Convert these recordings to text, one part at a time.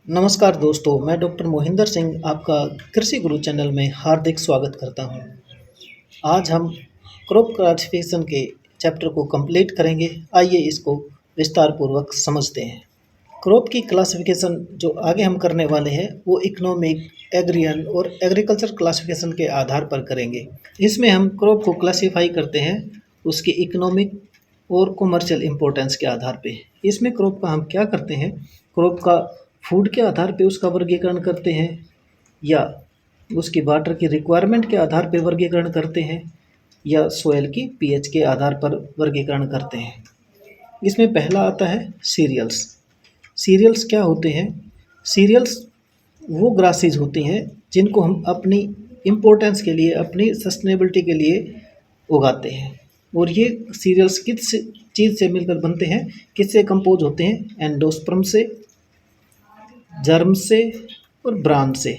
नमस्कार दोस्तों, मैं डॉक्टर मोहिंदर सिंह आपका कृषि गुरु चैनल में हार्दिक स्वागत करता हूं। आज हम क्रॉप क्लासिफिकेशन के चैप्टर को कंप्लीट करेंगे। आइए इसको विस्तार पूर्वक समझते हैं। क्रॉप की क्लासिफिकेशन जो आगे हम करने वाले हैं वो इकोनॉमिक, एग्रियन और एग्रीकल्चर क्लासिफिकेशन के आधार पर करेंगे। इसमें हम क्रॉप को क्लासीफाई करते हैं उसकी इकोनॉमिक और कमर्शियल इम्पोर्टेंस के आधार पे। इसमें क्रॉप का हम क्या करते हैं, क्रॉप का फूड के आधार पे उसका वर्गीकरण करते हैं या उसकी वाटर की रिक्वायरमेंट के आधार पे वर्गीकरण करते हैं या सोयल की पीएच के आधार पर वर्गीकरण करते हैं। इसमें पहला आता है सीरियल्स। सीरियल्स क्या होते हैं? सीरियल्स वो ग्रासेज होती हैं जिनको हम अपनी इम्पोर्टेंस के लिए, अपनी सस्टेनेबिलिटी के लिए उगाते हैं। और ये सीरियल्स किस चीज़ से मिलकर बनते हैं, किससे कंपोज होते हैं? एंडोस्पर्म से, जर्म से और ब्रांच से।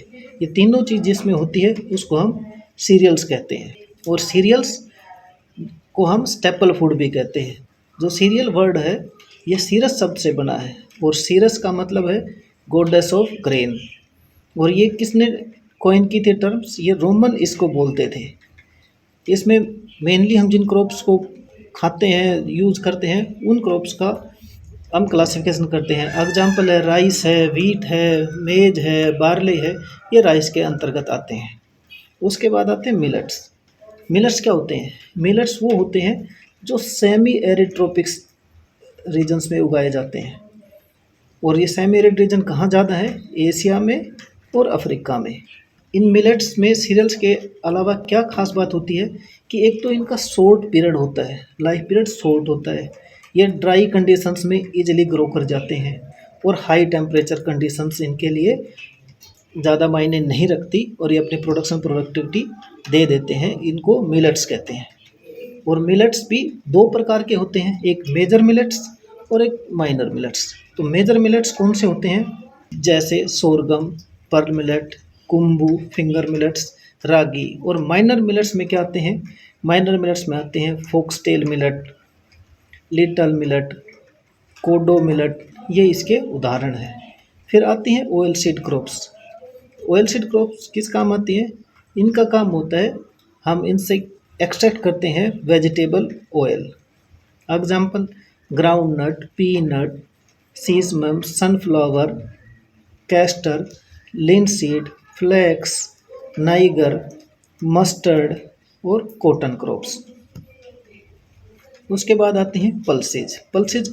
ये तीनों चीज़ जिसमें होती है उसको हम सीरियल्स कहते हैं। और सीरियल्स को हम स्टेपल फूड भी कहते हैं। जो सीरियल वर्ड है ये सीरस शब्द से बना है और सीरस का मतलब है गॉडेस ऑफ ग्रेन। और ये किसने कॉइन की थी टर्म्स? ये रोमन इसको बोलते थे। इसमें मेनली हम जिन क्रॉप्स को खाते हैं, यूज़ करते हैं, उन क्रॉप्स का हम क्लासिफिकेशन करते हैं। एग्जाम्पल है राइस है, वीट है, मेज है, बार्ले है, ये राइस के अंतर्गत आते हैं। उसके बाद आते हैं मिलेट्स। मिलेट्स क्या होते हैं? मिलेट्स वो होते हैं जो सेमी एरिड ट्रॉपिक्स रीजन्स में उगाए जाते हैं। और ये सेमी एरिड रीजन कहाँ ज़्यादा है? एशिया में और अफ्रीका में। इन मिलेट्स में सीरियल्स के अलावा क्या खास बात होती है कि एक तो इनका शॉर्ट पीरियड होता है, लाइफ पीरियड शॉर्ट होता है। ये ड्राई कंडीशंस में इजीली ग्रो कर जाते हैं और हाई टेम्परेचर कंडीशंस इनके लिए ज़्यादा मायने नहीं रखती और ये अपनी प्रोडक्टिविटी दे देते हैं। इनको मिलेट्स कहते हैं। और मिलेट्स भी दो प्रकार के होते हैं, एक मेजर मिलेट्स और एक माइनर मिलेट्स। तो मेजर मिलेट्स कौन से होते हैं? जैसे sorghum, pearl millet, kumbu, finger millets, ragi. और माइनर मिलेट्स में क्या आते हैं? माइनर मिलेट्स में आते हैं फॉक्सटेल मिलेट, लिटल मिलेट, कोडो मिलेट, ये इसके उदाहरण हैं। फिर आती हैं oil seed crops. Oil seed crops किस काम आती हैं? इनका काम होता है हम इनसे एक्सट्रैक्ट करते हैं vegetable oil. Example ground nut, peanut, sesamum, sunflower, castor, linseed, flax, niger, mustard और कॉटन क्रॉप्स। उसके बाद आती हैं पल्सेज। पल्सेज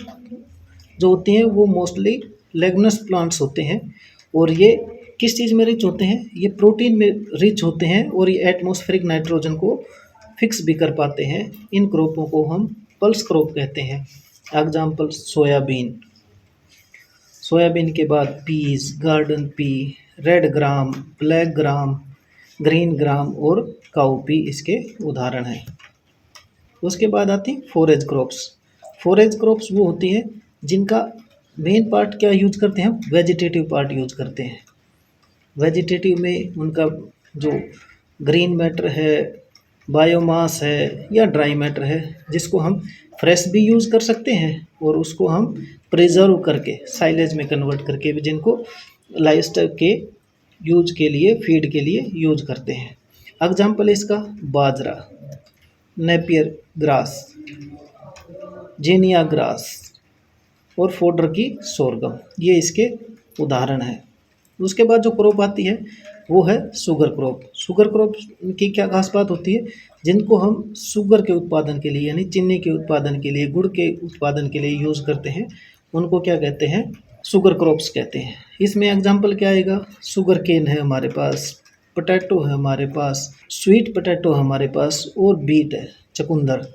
जो होती हैं वो मोस्टली लेग्नस प्लांट्स होते हैं और ये किस चीज़ में रिच होते हैं? ये प्रोटीन में रिच होते हैं और ये एटमॉस्फेरिक नाइट्रोजन को फिक्स भी कर पाते हैं। इन क्रॉपों को हम पल्स क्रॉप कहते हैं। Example soybean. सोयाबीन के बाद peas, garden pea, red gram, black gram, green gram और काऊ पी इसके उदाहरण हैं। उसके बाद आती हैं फोरेज क्रॉप्स। फोरेज क्रॉप्स वो होती हैं जिनका मेन पार्ट क्या यूज करते हैं? वेजिटेटिव पार्ट यूज करते हैं। वेजिटेटिव में उनका जो ग्रीन मैटर है, बायोमास है या ड्राई मैटर है, जिसको हम फ्रेश भी यूज़ कर सकते हैं और उसको हम प्रिजर्व करके साइलेज में कन्वर्ट करके भी, जिनको लाइवस्टॉक के यूज के लिए, फीड के लिए यूज करते हैं। एग्जाम्पल इसका बाजरा, नेपियर ग्रास, जेनिया ग्रास और फोडर की सोरगम, ये इसके उदाहरण हैं। उसके बाद जो क्रॉप आती है वो है शुगर क्रॉप। शुगर क्रॉप की क्या खास बात होती है? जिनको हम शुगर के उत्पादन के लिए, यानी चीनी के उत्पादन के लिए, गुड़ के उत्पादन के लिए यूज़ करते हैं, उनको क्या कहते हैं? शुगर क्रॉप्स कहते हैं। इसमें एग्जाम्पल क्या आएगा? शुगर केन है हमारे पास, पोटैटो है हमारे पास, स्वीट पोटैटो हमारे पास और बीट है, चुकंदर।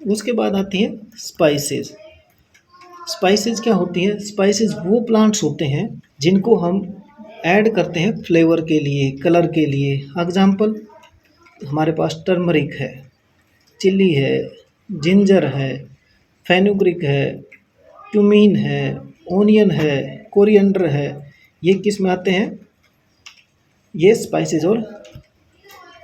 उसके बाद आती हैं स्पाइसेस। स्पाइसेस क्या होती है? स्पाइसेस वो प्लांट्स होते हैं जिनको हम ऐड करते हैं फ्लेवर के लिए, कलर के लिए। एग्जाम्पल हमारे पास टर्मरिक है, चिल्ली है, जिंजर है, फेनुग्रीक है, क्यूमीन है, ओनियन है, कोरिएंडर है। ये किस में आते हैं? ये स्पाइसेस और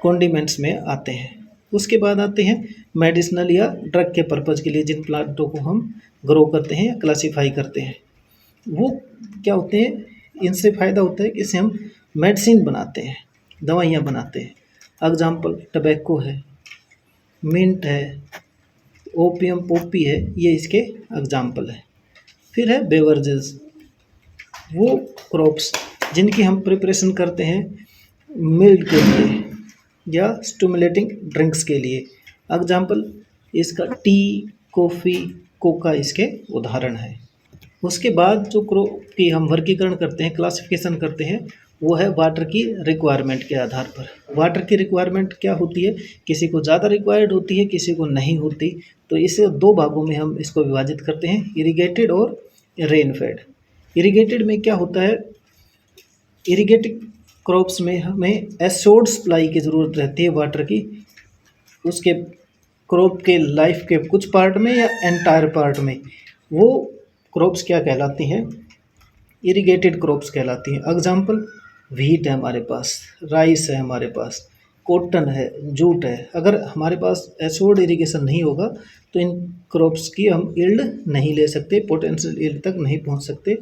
कॉन्डिमेंट्स में आते हैं। उसके बाद आते हैं मेडिसिनल या ड्रग के पर्पज़ के लिए जिन प्लांटों को हम ग्रो करते हैं या क्लासीफाई करते हैं। वो क्या होते हैं? इनसे फ़ायदा होता है कि इससे हम मेडिसिन बनाते हैं, दवाइयाँ बनाते हैं। एग्जाम्पल टबैको है, मिंट है, ओपियम पॉपी है, ये इसके एग्जाम्पल है। फिर है बेवरेजेस, वो क्रॉप्स जिनकी हम प्रिपरेशन करते हैं मिल्क के लिए या स्टिमुलेटिंग ड्रिंक्स के लिए। एग्जाम्पल इसका टी, कॉफ़ी, कोका इसके उदाहरण है। उसके बाद जो क्रॉप की हम वर्गीकरण करते हैं, क्लासिफिकेशन करते हैं, वो है वाटर की रिक्वायरमेंट के आधार पर। वाटर की रिक्वायरमेंट क्या होती है, किसी को ज़्यादा रिक्वायर्ड होती है, किसी को नहीं होती। तो इसे दो भागों में हम इसको विभाजित करते हैं, इरिगेटेड और रेन फेड। इरिगेटेड में क्या होता है, इरिगेटेड क्रॉप्स में हमें एश्योर्ड सप्लाई की ज़रूरत रहती है वाटर की, उसके क्रॉप के लाइफ के कुछ पार्ट में या एंटायर पार्ट में। वो क्रॉप्स क्या कहलाती हैं, इरिगेटेड क्रॉप्स कहलाती हैं। एग्जाम्पल व्हीट है हमारे पास, राइस है हमारे पास, कॉटन है, जूट है। अगर हमारे पास एश्योर्ड इरिगेशन नहीं होगा तो इन क्रॉप्स की हम यील्ड नहीं ले सकते, पोटेंशियल यील्ड तक नहीं पहुंच सकते।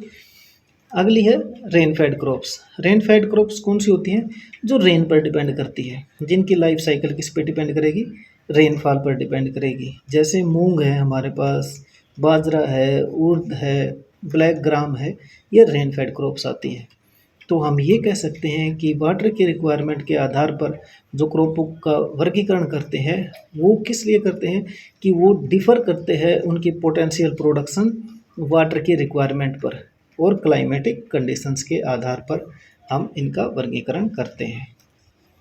अगली है rain fade crops. Rain fade crops कौन सी होती हैं, जो रेन पर डिपेंड करती है, जिनकी लाइफ साइकिल किस पे डिपेंड करेगी, रेनफॉल पर डिपेंड करेगी। जैसे मूंग है हमारे पास, बाजरा है, उर्द है, ब्लैक ग्राम है, ये रेन फेड क्रॉप्स आती हैं। तो हम ये कह सकते हैं कि वाटर की रिक्वायरमेंट के आधार पर जो क्रॉपों का वर्गीकरण करते हैं, वो किस लिए करते हैं कि वो डिफ़र करते हैं उनकी पोटेंशियल प्रोडक्शन वाटर की रिक्वायरमेंट पर, और क्लाइमेटिक कंडीशंस के आधार पर हम इनका वर्गीकरण करते हैं।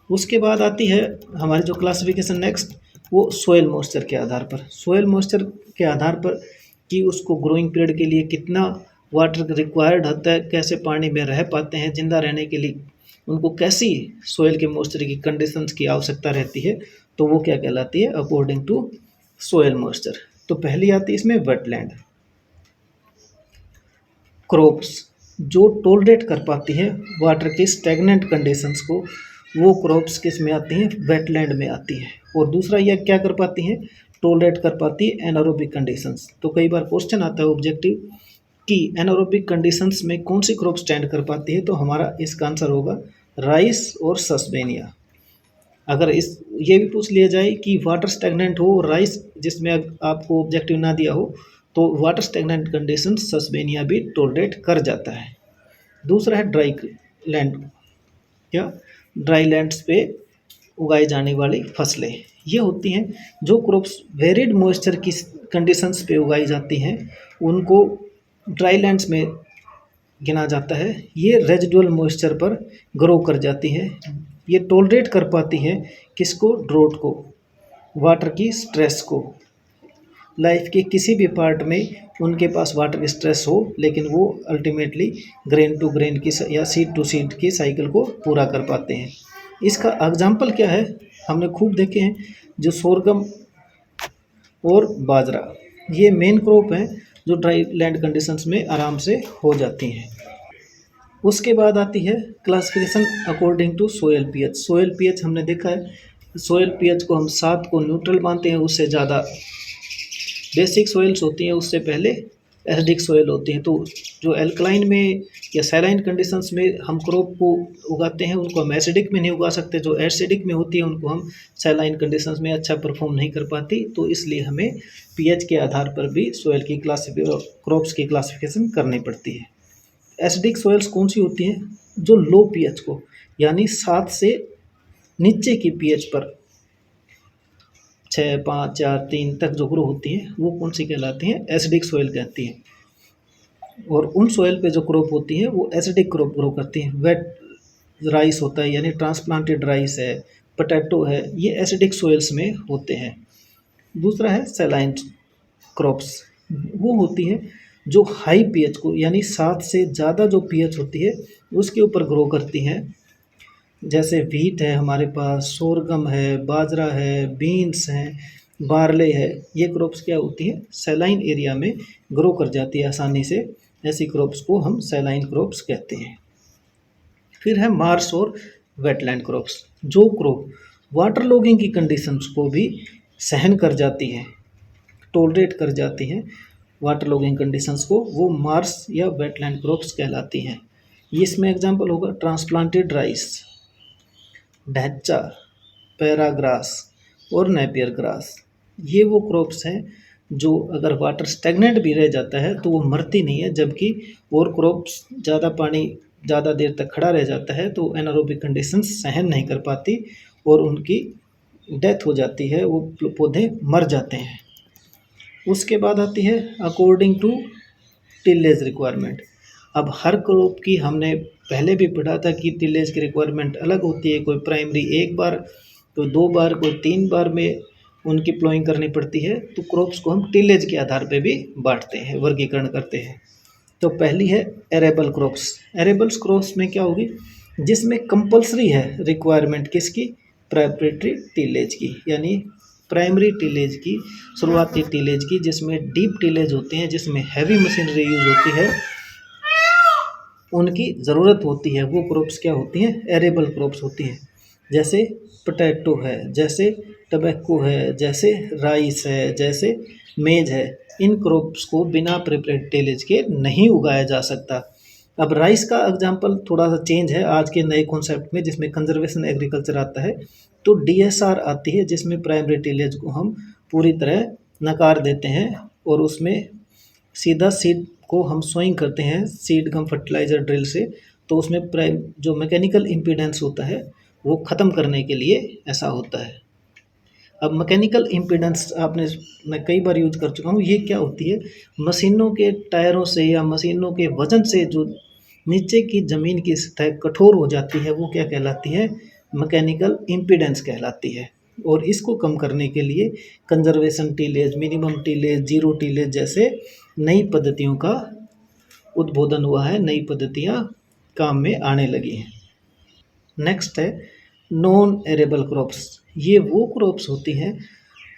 उसके बाद आती है हमारी जो क्लासिफिकेशन नेक्स्ट, वो सोयल मॉइस्चर के आधार पर। सोयल मॉइस्चर के आधार पर कि उसको ग्रोइंग पीरियड के लिए कितना वाटर रिक्वायर्ड होता है, कैसे पानी में रह पाते हैं, ज़िंदा रहने के लिए उनको कैसी सोयल के मॉइस्चर की कंडीशंस की आवश्यकता रहती है, तो वो क्या कहलाती है, अकॉर्डिंग टू सोयल मॉइस्चर। तो पहली आती है इसमें वेटलैंड क्रॉप्स, जो टॉलरेट कर पाती है वाटर के स्टैग्नेंट कंडीशंस को, वो क्रॉप्स किस में आती हैं, वेटलैंड में आती है। और दूसरा यह क्या कर पाती हैं, टॉलरेट कर पाती है एनारोबिक कंडीशंस। तो कई बार क्वेश्चन आता है ऑब्जेक्टिव कि एनारोबिक कंडीशंस में कौन सी क्रॉप स्टैंड कर पाती है, तो हमारा इसका आंसर होगा राइस और सस्पेनिया। अगर इस ये भी पूछ लिया जाए कि वाटर स्टैग्नेंट हो राइस, जिसमें आपको ऑब्जेक्टिव ना दिया हो, तो वाटर स्टैग्नेंट कंडीशन सस्पेनिया भी टॉलरेट कर जाता है। दूसरा है ड्राई लैंड, क्या ड्राई लैंड्स पे उगाई जाने वाली फसलें, ये होती हैं जो क्रॉप्स वेरिड मॉइस्चर की कंडीशंस पे उगाई जाती हैं, उनको ड्राई लैंड्स में गिना जाता है। ये रेजिडुअल मॉइस्चर पर ग्रो कर जाती है, ये टॉलरेट कर पाती है किसको, ड्रोट को, वाटर की स्ट्रेस को। लाइफ के किसी भी पार्ट में उनके पास वाटर की स्ट्रेस हो, लेकिन वो अल्टीमेटली ग्रेन टू ग्रेन की या सीड टू सीड की साइकिल को पूरा कर पाते हैं। इसका एग्जाम्पल क्या है, हमने खूब देखे हैं, जो सोरगम और बाजरा, ये मेन क्रॉप हैं जो ड्राई लैंड कंडीशंस में आराम से हो जाती हैं। उसके बाद आती है classification according to soil pH. Soil pH हमने देखा है, सोयल पीएच को हम 7 को न्यूट्रल मानते हैं, उससे ज़्यादा बेसिक सोइल्स होती हैं, उससे पहले एसिडिक सोइल होती हैं। तो जो एल्कलाइन में या सैलाइन कंडीशंस में हम क्रॉप को उगाते हैं, उनको हम एसिडिक में नहीं उगा सकते। जो एसिडिक में होती है उनको हम सैलाइन कंडीशंस में अच्छा परफॉर्म नहीं कर पाती। तो इसलिए हमें पीएच के आधार पर भी सोइल की क्रॉप्स की क्लासिफिकेशन करनी पड़ती है। एसिडिक सोइल्स कौन सी होती हैं, जो लो पीएच को, यानी 7 से नीचे की पीएच पर 6, 5, 4, 3 तक जो ग्रो होती हैं, वो कौन सी कहलाती हैं, एसिडिक सोइल कहती हैं। और उन सोइल पे जो क्रॉप होती है वो एसिडिक क्रॉप ग्रो करती हैं। वेट राइस होता है, यानी ट्रांसप्लांटेड राइस है, पोटैटो है, ये एसिडिक सोइल्स में होते हैं। दूसरा है सैलाइन क्रॉप्स, वो होती हैं जो हाई पीएच को, यानी 7 से ज़्यादा जो पीएच होती है उसके ऊपर ग्रो करती हैं। जैसे व्हीट है हमारे पास, सोरगम है, बाजरा है, बीन्स हैं, बार्ले है, ये क्रॉप्स क्या होती हैं, सैलाइन एरिया में ग्रो कर जाती है आसानी से। ऐसी क्रॉप्स को हम सैलाइन क्रॉप्स कहते हैं। फिर है मार्श और वेटलैंड क्रॉप्स, जो क्रॉप वाटर लॉगिंग की कंडीशंस को भी सहन कर जाती हैं, टॉलरेट कर जाती हैं वाटर लॉगिंग कंडीशंस को, वो मार्श या वेटलैंड क्रॉप्स कहलाती हैं। इसमें एग्जाम्पल होगा ट्रांसप्लांटेड राइस, ढैंचा, पैराग्रास और नेपियर ग्रास। ये वो क्रॉप्स हैं जो अगर वाटर स्टेगनेंट भी रह जाता है तो वो मरती नहीं है, जबकि और क्रॉप्स ज़्यादा पानी ज़्यादा देर तक खड़ा रह जाता है तो एनारोबिक कंडीशंस सहन नहीं कर पाती और उनकी डेथ हो जाती है, वो पौधे मर जाते हैं। उसके बाद आती है अकॉर्डिंग टू टिलेज रिक्वायरमेंट। अब हर क्रॉप की हमने पहले भी पढ़ा था कि टिलेज की रिक्वायरमेंट अलग होती है, कोई प्राइमरी एक बार, कोई 2 बार, कोई 3 बार में उनकी प्लोइंग करनी पड़ती है। तो क्रॉप्स को हम टिलेज के आधार पे भी बांटते हैं, वर्गीकरण करते हैं। तो पहली है एरेबल क्रॉप्स। एरेबल्स क्रॉप्स में क्या होगी, जिसमें कंपलसरी है रिक्वायरमेंट किसकी, प्रेपरेटरी टिलेज की, यानी प्राइमरी टिलेज की, शुरुआती टिलेज की, जिसमें डीप टिलेज होते हैं, जिसमें हैवी मशीनरी यूज होती है, उनकी ज़रूरत होती है। वो क्रॉप्स क्या होती हैं, एरेबल क्रॉप्स होती हैं। जैसे पोटैटो है, जैसे टबैको है, जैसे राइस है, जैसे मेज है। इन क्रॉप्स को बिना प्रेपरेटरी टिलेज के नहीं उगाया जा सकता। अब राइस का एग्जांपल थोड़ा सा चेंज है आज के नए कॉन्सेप्ट में, जिसमें कंजर्वेशन एग्रीकल्चर आता है, तो डीएसआर आती है, जिसमें प्राइमरी टिलेज को हम पूरी तरह नकार देते हैं और उसमें सीधा सीड को हम सोइंग करते हैं सीड कम फर्टिलाइज़र ड्रिल से। तो उसमें जो मैकेनिकल इम्पीडेंस होता है वो ख़त्म करने के लिए ऐसा होता है। अब मैकेनिकल इम्पीडेंस आपने मैं कई बार यूज कर चुका हूँ। ये क्या होती है, मशीनों के टायरों से या मशीनों के वजन से जो नीचे की ज़मीन की सतह कठोर हो जाती है वो क्या कहलाती है, मैकेनिकल इम्पीडेंस कहलाती है। और इसको कम करने के लिए conservation tillage, minimum tillage, zero tillage जैसे नई पद्धतियों का उद्बोधन हुआ है, नई पद्धतियाँ काम में आने लगी हैं। नेक्स्ट है नॉन एरेबल क्रॉप्स। ये वो क्रॉप्स होती हैं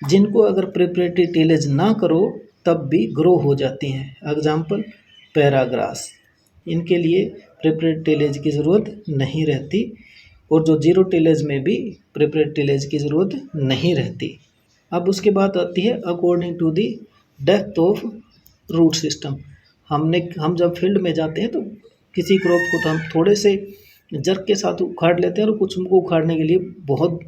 जिनको अगर प्रिपरेटरी टिलेज ना करो तब भी ग्रो हो जाती हैं। एग्जाम्पल पैराग्रास, इनके लिए प्रिपरेटरी टिलेज की ज़रूरत नहीं रहती और जो जीरो टिलेज में भी प्रिपरेटरी टिलेज की ज़रूरत नहीं रहती। अब उसके बाद आती है according to the depth of root system. हम जब फील्ड में जाते हैं तो किसी क्रॉप को तो हम थोड़े से जर्क के साथ उखाड़ लेते हैं और कुछ को उखाड़ने के लिए बहुत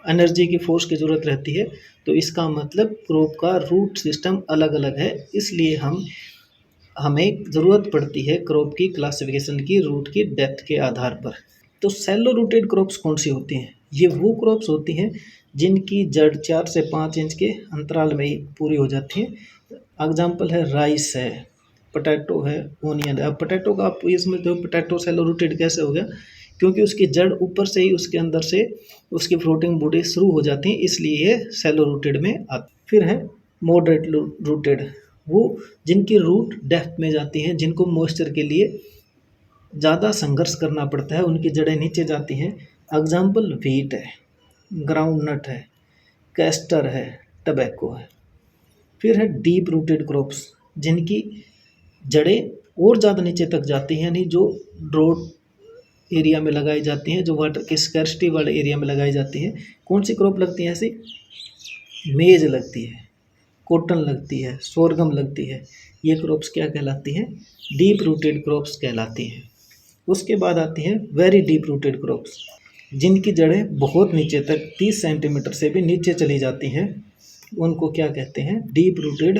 एनर्जी की फोर्स की ज़रूरत रहती है। तो इसका मतलब क्रॉप का रूट सिस्टम अलग अलग है, इसलिए हमें ज़रूरत पड़ती है क्रॉप की क्लासिफिकेशन की रूट की डेप्थ के आधार पर। तो सेलो रूटेड क्रॉप्स कौन सी होती हैं, ये वो क्रॉप्स होती हैं जिनकी जड़ 4 से 5 इंच के अंतराल में ही पूरी हो जाती है। एग्जाम्पल है राइस है, पोटैटो है, ओनियन है। अब पोटैटो का आप ये समझते हो पोटैटो सेलो रूटेड कैसे हो गया, क्योंकि उसकी जड़ ऊपर से ही उसके अंदर से उसकी फ्लोटिंग बॉडी शुरू हो जाती है, इसलिए ये सेलो रूटेड में आती। फिर है मॉडरेट रूटेड, वो जिनकी रूट डेप्थ में जाती हैं, जिनको मॉइस्चर के लिए ज़्यादा संघर्ष करना पड़ता है, उनकी जड़ें नीचे जाती हैं। एग्जाम्पल व्हीट है, ग्राउंड नट है, कैस्टर है, टबैको है। फिर है डीप रूटेड क्रॉप्स, जिनकी जड़ें और ज़्यादा नीचे तक जाती हैं, यानी जो ड्रॉट एरिया में लगाई जाती हैं, जो वाटर की स्कैर्सिटी वाले एरिया में लगाई जाती हैं। कौन सी क्रॉप लगती है ऐसी, मेज लगती है, कॉटन लगती है, सोरगम लगती है। ये क्रॉप्स क्या कहलाती हैं, डीप रूटेड क्रॉप्स कहलाती हैं। उसके बाद आती हैं वेरी डीप रूटेड क्रॉप्स, जिनकी जड़ें बहुत नीचे तक 30 सेंटीमीटर से भी नीचे चली जाती हैं। उनको क्या कहते हैं, डीप रूटेड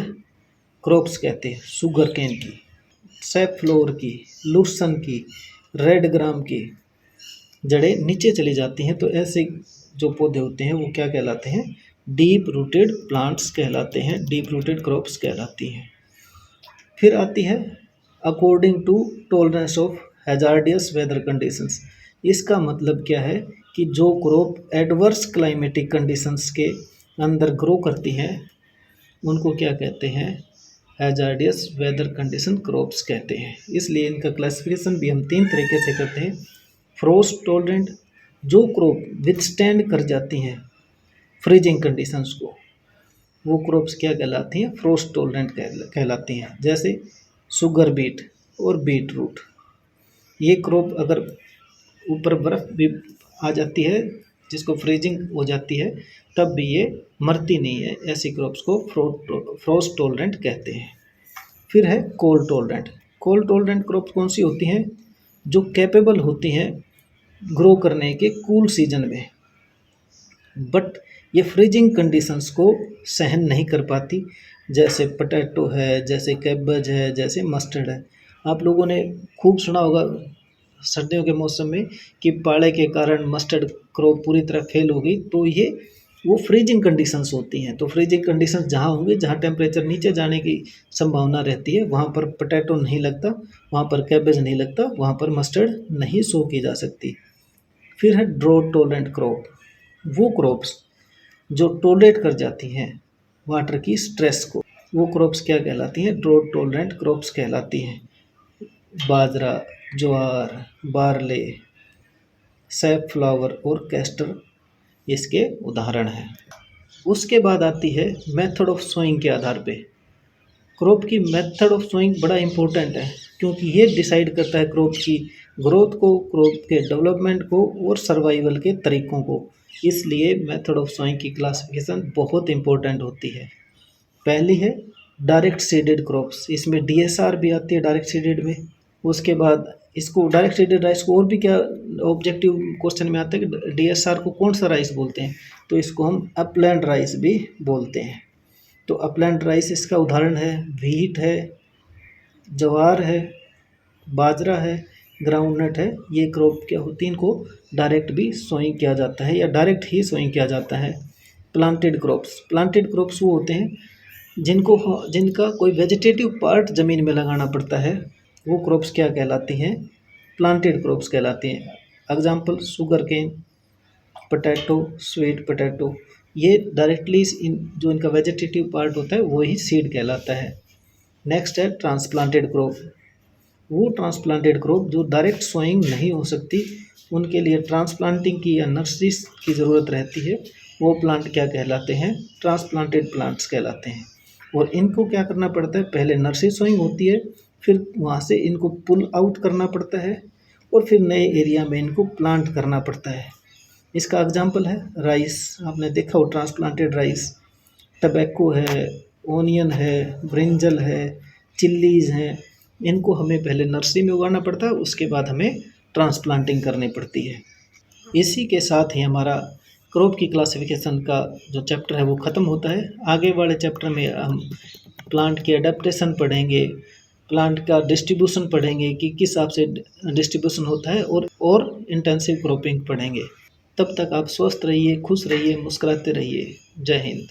क्रॉप्स कहते हैं। शुगर केन की, सैफ्लोर की, लुसन की, रेड ग्राम की जड़ें नीचे चली जाती हैं, तो ऐसे जो पौधे होते हैं वो क्या कहलाते हैं, डीप रूटेड प्लांट्स कहलाते हैं, डीप रूटेड क्रॉप्स कहलाती हैं। फिर आती है according to tolerance of hazardous weather conditions. इसका मतलब क्या है कि जो क्रॉप एडवर्स क्लाइमेटिक कंडीशंस के अंदर ग्रो करती हैं उनको क्या कहते हैं, हैजार्डियस वेदर कंडीशन क्रॉप्स कहते हैं। इसलिए इनका क्लासिफिकेशन भी हम 3 तरीके से करते हैं। फ्रोस्ट टॉलरेंट, जो क्रॉप विथस्टैंड कर जाती हैं फ्रीजिंग कंडीशंस को, वो क्रॉप्स क्या कहलाती हैं, फ्रोस्ट टॉलरेंट कहलाती हैं। जैसे शुगर बीट और बीट रूट, ये क्रॉप अगर ऊपर बर्फ़ भी आ जाती है जिसको फ्रीजिंग हो जाती है तब भी ये मरती नहीं है। ऐसी क्रॉप्स को फ्रोस्ट टॉलरेंट कहते हैं। फिर है cold tolerant. Cold tolerant crops कौन सी होती हैं, जो कैपेबल होती हैं ग्रो करने के कूल सीजन में, बट ये फ्रीजिंग कंडीशंस को सहन नहीं कर पाती, जैसे पोटैटो है, जैसे कैबेज है, जैसे मस्टर्ड है। आप लोगों ने खूब सुना होगा सर्दियों के मौसम में कि पाले के कारण मस्टर्ड क्रॉप पूरी तरह फेल हो गई, तो ये वो फ्रीजिंग कंडीशंस होती हैं। तो फ्रीजिंग कंडीशंस जहाँ होंगी, जहाँ टेम्परेचर नीचे जाने की संभावना रहती है, वहाँ पर पोटैटो नहीं लगता, वहाँ पर कैबेज नहीं लगता, वहाँ पर मस्टर्ड नहीं सो की जा सकती। फिर है ड्रॉट टॉलरेंट क्रॉप, वो क्रॉप्स जो टॉलरेट कर जाती हैं वाटर की स्ट्रेस को, वो क्रॉप्स क्या कहलाती हैं? ड्रॉट टॉलरेंट क्रॉप्स कहलाती हैं। बाजरा, ज्वार, बार्ले, सैफफ्लावर और कैस्टर इसके उदाहरण हैं। उसके बाद आती है मेथड ऑफ सोइंग के आधार पे। क्रॉप की मेथड ऑफ सोइंग बड़ा इम्पोर्टेंट है, क्योंकि ये डिसाइड करता है क्रॉप की ग्रोथ को, क्रॉप के डेवलपमेंट को और सर्वाइवल के तरीक़ों को। इसलिए मेथड ऑफ सोइंग की क्लासिफिकेशन बहुत इम्पोर्टेंट होती है। पहली है डायरेक्ट सीडेड क्रॉप्स, इसमें डीएसआर भी आती है डायरेक्ट सीडेड में। उसके बाद इसको डायरेक्ट सीडेड राइस को और भी क्या ऑब्जेक्टिव क्वेश्चन में आता है कि डीएसआर को कौन सा राइस बोलते हैं, तो इसको हम अपलैंड राइस भी बोलते हैं। तो अपलैंड राइस इसका उदाहरण है, व्हीट है, ज्वार है, बाजरा है, ग्राउंडनट है। ये क्रॉप क्या होती है, इनको डायरेक्ट भी सोइंग किया जाता है या डायरेक्ट ही सोइंग किया जाता है। प्लांटेड क्रॉप्स वो होते हैं जिनका कोई वेजिटेटिव पार्ट ज़मीन में लगाना पड़ता है, वो क्रॉप्स क्या कहलाती हैं? प्लांटेड क्रॉप्स कहलाती हैं। Example sugar cane, potato, sweet potato, ये डायरेक्टली जो इनका वेजिटेटिव पार्ट होता है वही सीड कहलाता है। नेक्स्ट है ट्रांसप्लांटेड क्रॉप, वो ट्रांसप्लांटेड क्रॉप जो डायरेक्ट सोइंग नहीं हो सकती, उनके लिए ट्रांसप्लांटिंग की या नर्सरी की ज़रूरत रहती है। वो प्लांट क्या कहलाते हैं? ट्रांसप्लांटेड प्लांट्स कहलाते हैं। और इनको क्या करना पड़ता है? पहले नर्सरी सोइंग होती है, फिर वहाँ से इनको पुल आउट करना पड़ता है और फिर नए एरिया में इनको प्लांट करना पड़ता है। इसका एग्जाम्पल है राइस, आपने देखा हो ट्रांसप्लांटेड राइस। टबैको है, ओनियन है, ब्रिंजल है, चिल्लीज़ हैं, इनको हमें पहले नर्सरी में उगाना पड़ता है, उसके बाद हमें ट्रांसप्लांटिंग करनी पड़ती है। इसी के साथ ही हमारा क्रॉप की क्लासिफिकेशन का जो चैप्टर है वो ख़त्म होता है। आगे वाले चैप्टर में हम प्लांट के अडेप्टेशन पढ़ेंगे, प्लांट का डिस्ट्रीब्यूशन पढ़ेंगे कि किस हिसाब से डिस्ट्रीब्यूशन होता है, और इंटेंसिव क्रॉपिंग पढ़ेंगे। तब तक आप स्वस्थ रहिए, खुश रहिए, मुस्कुराते रहिए। जय हिंद।